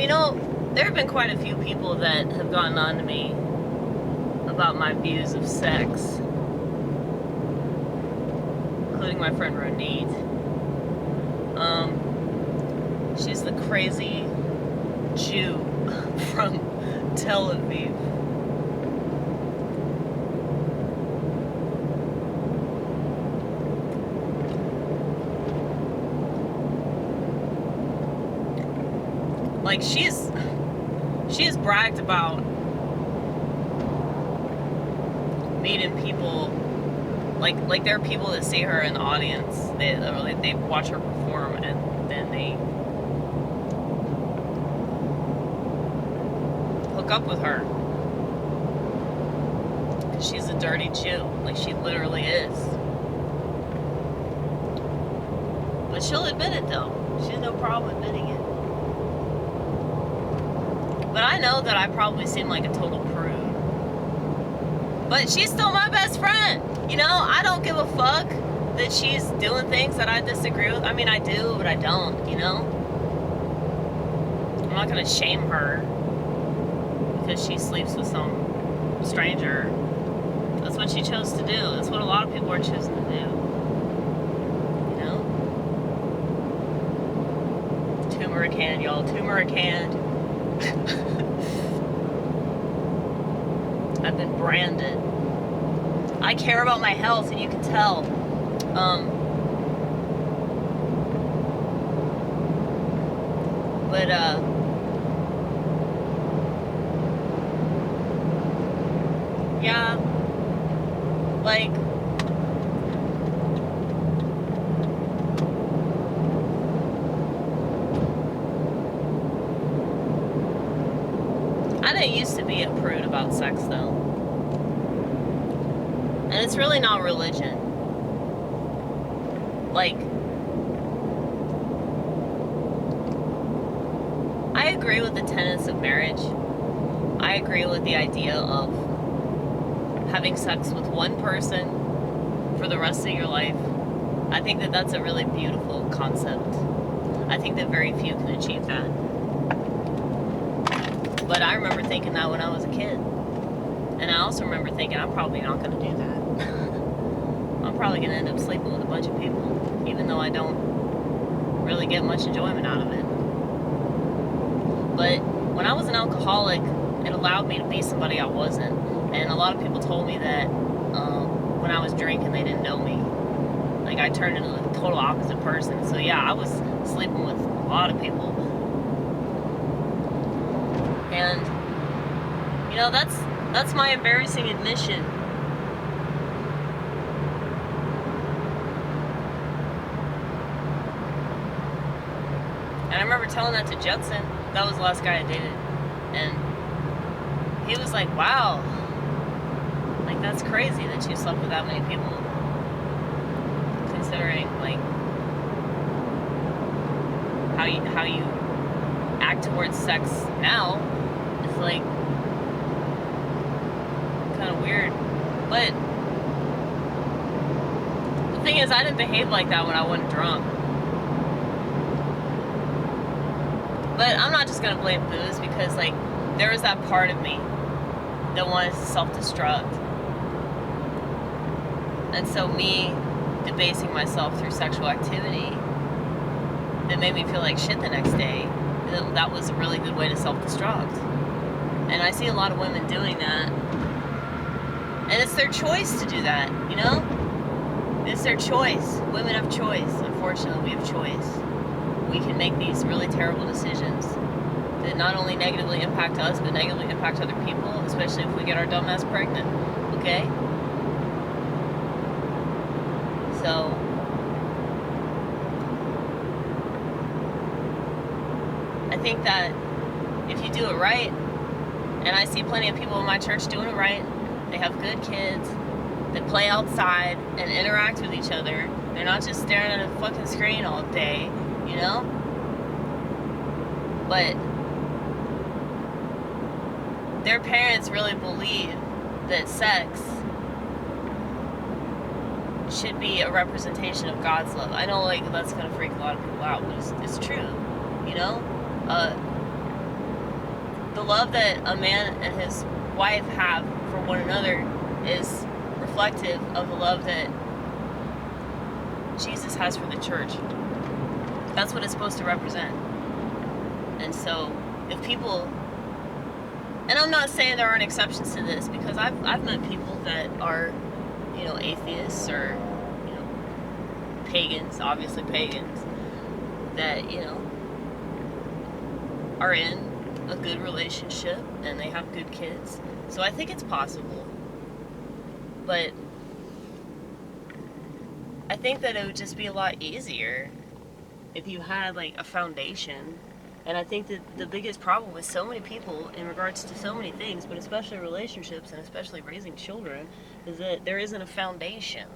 there have been quite a few people that have gotten on to me about my views of sex, including my friend Ronnit. She's the crazy Jew from Tel Aviv. Like, she has bragged about meeting people, like there are people that see her in the audience, they watch her perform, and then they hook up with her because she's a dirty Jew. Like, she literally is. But she'll admit it, though. She has no problem admitting it. But I know that I probably seem like a total prude. But she's still my best friend. I don't give a fuck that she's doing things that I disagree with. I mean, I do, but I don't, I'm not gonna shame her because she sleeps with some stranger. That's what she chose to do. That's what a lot of people are choosing to do. Turmeric hand, y'all. Turmeric hand. I've been branded. I care about my health, and you can tell. Yeah, like, I didn't used to be a prude about sex, though. And it's really not religion. Like, I agree with the tenets of marriage. I agree with the idea of having sex with one person for the rest of your life. I think that that's a really beautiful concept. I think that very few can achieve that. But I remember thinking that when I was a kid. And I also remember thinking, I'm probably not going to do that. I'm probably going to end up sleeping with a bunch of people, even though I don't really get much enjoyment out of it. But when I was an alcoholic, it allowed me to be somebody I wasn't. And a lot of people told me that when I was drinking, they didn't know me. Like, I turned into the total opposite person. So yeah, I was sleeping with a lot of people. And, that's my embarrassing admission. And I remember telling that to Judson. That was the last guy I dated. And he was like, wow. Like, that's crazy that you slept with that many people. Considering, like, how you act towards sex now. It's like kind of weird. But the thing is, I didn't behave like that when I wasn't drunk. But I'm not just gonna blame booze, because, like, there was that part of me that wanted to self-destruct. And so me debasing myself through sexual activity that made me feel like shit the next day, that was a really good way to self-destruct. And I see a lot of women doing that. And it's their choice to do that, It's their choice. Women have choice. Unfortunately, we have choice. We can make these really terrible decisions that not only negatively impact us, but negatively impact other people, especially if we get our dumbass pregnant, okay? So, I think that if you do it right, and I see plenty of people in my church doing it right, they have good kids that play outside and interact with each other. They're not just staring at a fucking screen all day, But their parents really believe that sex should be a representation of God's love. I know, like, that's gonna freak a lot of people out, but it's true, the love that a man and his wife have for one another is reflective of the love that Jesus has for the church. That's what it's supposed to represent. And so, if people, and I'm not saying there aren't exceptions to this, because I've met people that are, atheists or, pagans, obviously pagans, that, are in a good relationship and they have good kids. So I think it's possible. But I think that it would just be a lot easier if you had like a foundation. And I think that the biggest problem with so many people in regards to so many things, but especially relationships and especially raising children, is that there isn't a foundation.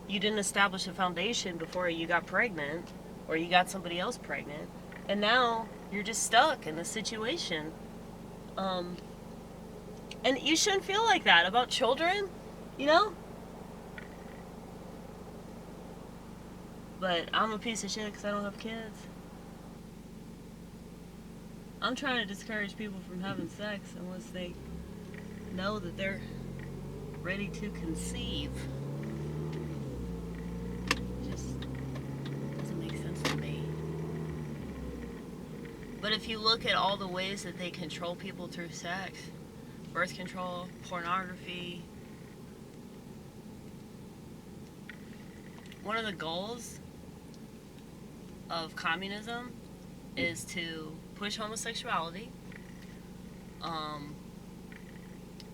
You didn't establish a foundation before you got pregnant or you got somebody else pregnant. And now you're just stuck in the situation. And you shouldn't feel like that about children, But I'm a piece of shit because I don't have kids. I'm trying to discourage people from having sex unless they know that they're ready to conceive. It just doesn't make sense to me. But if you look at all the ways that they control people through sex, birth control, pornography, one of the goals of communism is to push homosexuality,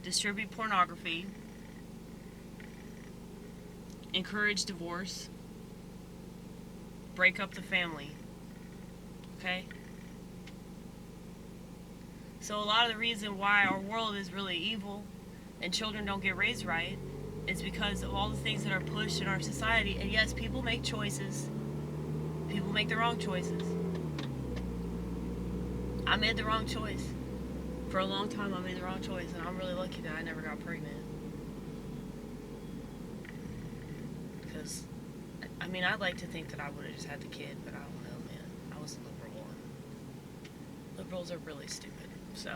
distribute pornography, encourage divorce, break up the family. Okay? So a lot of the reason why our world is really evil and children don't get raised right is because of all the things that are pushed in our society. And yes, people make choices. People make the wrong choices. I made the wrong choice. For a long time I made the wrong choice, and I'm really lucky that I never got pregnant. Because, I'd like to think that I would have just had the kid, but I don't know, man. I was a liberal. Liberals are really stupid. So,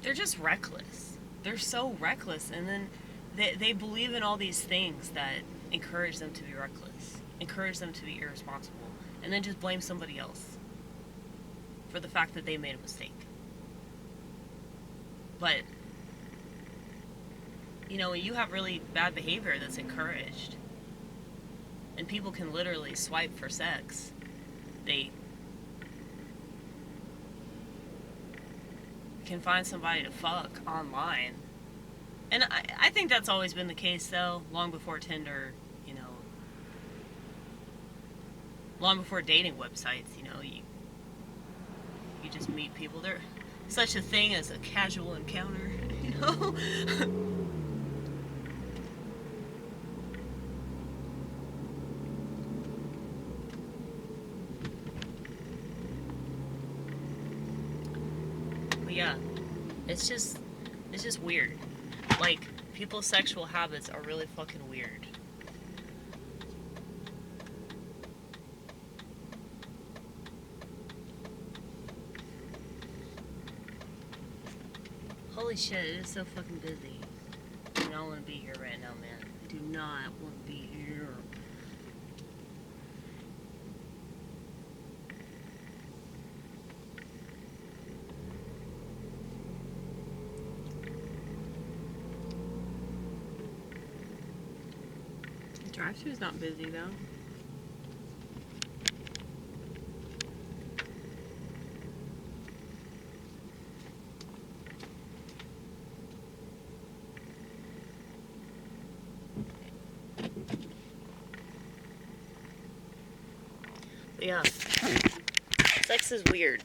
they're just reckless. They're so reckless, and then they believe in all these things that encourage them to be reckless, encourage them to be irresponsible, and then just blame somebody else for the fact that they made a mistake. But, when you have really bad behavior that's encouraged, and people can literally swipe for sex, they can find somebody to fuck online. And I think that's always been the case, though, long before Tinder, long before dating websites, you just meet people. There's such a thing as a casual encounter, But yeah, it's just weird. Like, people's sexual habits are really fucking weird. Holy shit, it is so fucking busy. I do not want to be here right now, man. I do not want to be here. The drive-thru's not busy, though. But yeah, sex is weird.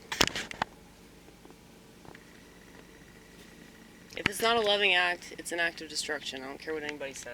If it's not a loving act, it's an act of destruction. I don't care what anybody says.